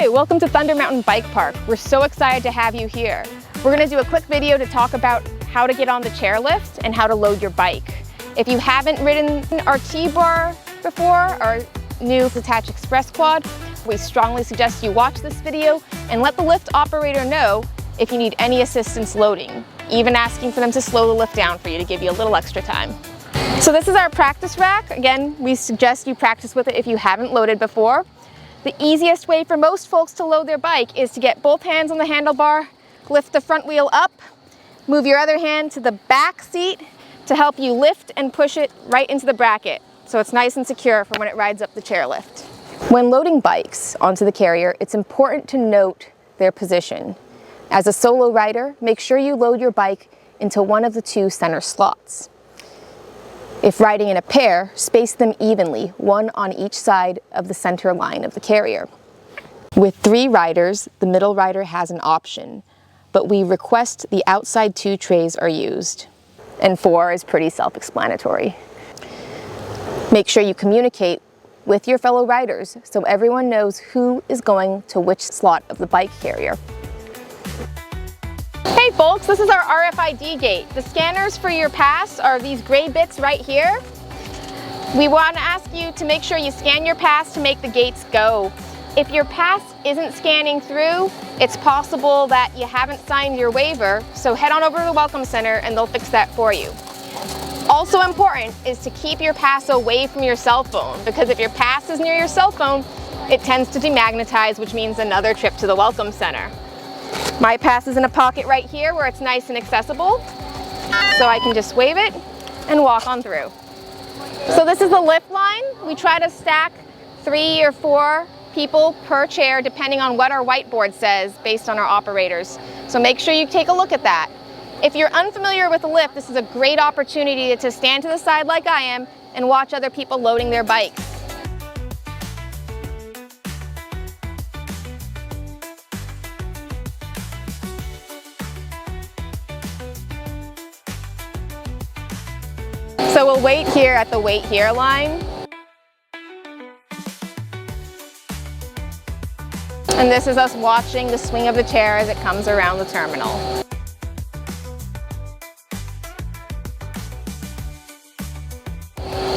Hi, welcome to Thunder Mountain Bike Park. We're so excited to have you here. We're going to do a quick video to talk about how to get on the chairlift and how to load your bike. If you haven't ridden our T-Bar before, our new Detach Express Quad, we strongly suggest you watch this video and let the lift operator know if you need any assistance loading, even asking for them to slow the lift down for you to give you a little extra time. So this is our practice rack. Again, we suggest you practice with it if you haven't loaded before. The easiest way for most folks to load their bike is to get both hands on the handlebar, lift the front wheel up, move your other hand to the back seat to help you lift and push it right into the bracket so it's nice and secure for when it rides up the chairlift. When loading bikes onto the carrier, it's important to note their position. As a solo rider, make sure you load your bike into one of the two center slots. If riding in a pair, space them evenly, one on each side of the center line of the carrier. With 3 riders, the middle rider has an option, but we request the outside 2 trays are used. And 4 is pretty self-explanatory. Make sure you communicate with your fellow riders so everyone knows who is going to which slot of the bike carrier. Hey folks, this is our RFID gate. The scanners for your pass are these gray bits right here. We want to ask you to make sure you scan your pass to make the gates go. If your pass isn't scanning through, it's possible that you haven't signed your waiver, so head on over to the Welcome Center and they'll fix that for you. Also important is to keep your pass away from your cell phone, because if your pass is near your cell phone, it tends to demagnetize, which means another trip to the Welcome Center. My pass is in a pocket right here where it's nice and accessible, so I can just wave it and walk on through. So this is the lift line. We try to stack 3 or 4 people per chair depending on what our whiteboard says based on our operators. So make sure you take a look at that. If you're unfamiliar with the lift, this is a great opportunity to stand to the side like I am and watch other people loading their bikes. So we'll wait here at the wait here line. And this is us watching the swing of the chair as it comes around the terminal.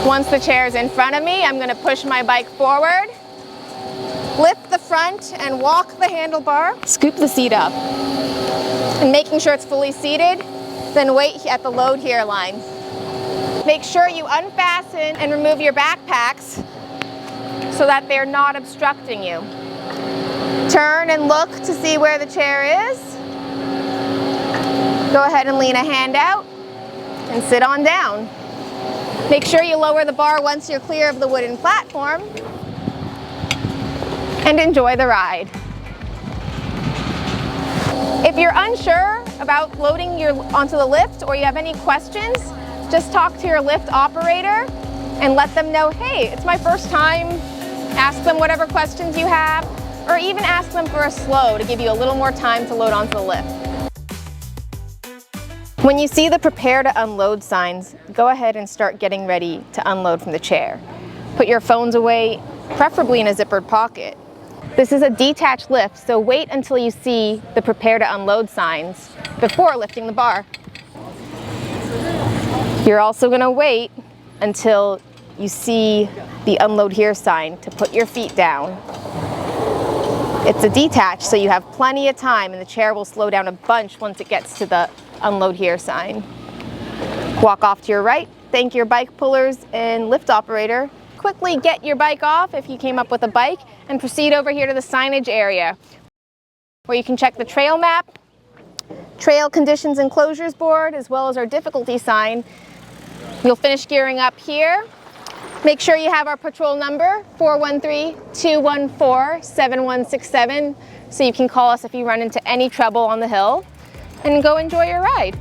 Once the chair is in front of me, I'm going to push my bike forward, lift the front and walk the handlebar, scoop the seat up, and making sure it's fully seated, then wait at the load here line. Make sure you unfasten and remove your backpacks so that they're not obstructing you. Turn and look to see where the chair is. Go ahead and lean a hand out and sit on down. Make sure you lower the bar once you're clear of the wooden platform and enjoy the ride. If you're unsure about loading onto the lift or you have any questions, just talk to your lift operator and let them know, hey, it's my first time. Ask them whatever questions you have, or even ask them for a slow to give you a little more time to load onto the lift. When you see the prepare to unload signs, go ahead and start getting ready to unload from the chair. Put your phones away, preferably in a zippered pocket. This is a detached lift, so wait until you see the prepare to unload signs before lifting the bar. You're also going to wait until you see the unload here sign to put your feet down. It's a detached, so you have plenty of time and the chair will slow down a bunch once it gets to the unload here sign. Walk off to your right, thank your bike pullers and lift operator. Quickly get your bike off if you came up with a bike and proceed over here to the signage area where you can check the trail map, trail conditions and closures board, as well as our difficulty sign. You'll finish gearing up here. Make sure you have our patrol number, 413-214-7167, so you can call us if you run into any trouble on the hill, and go enjoy your ride.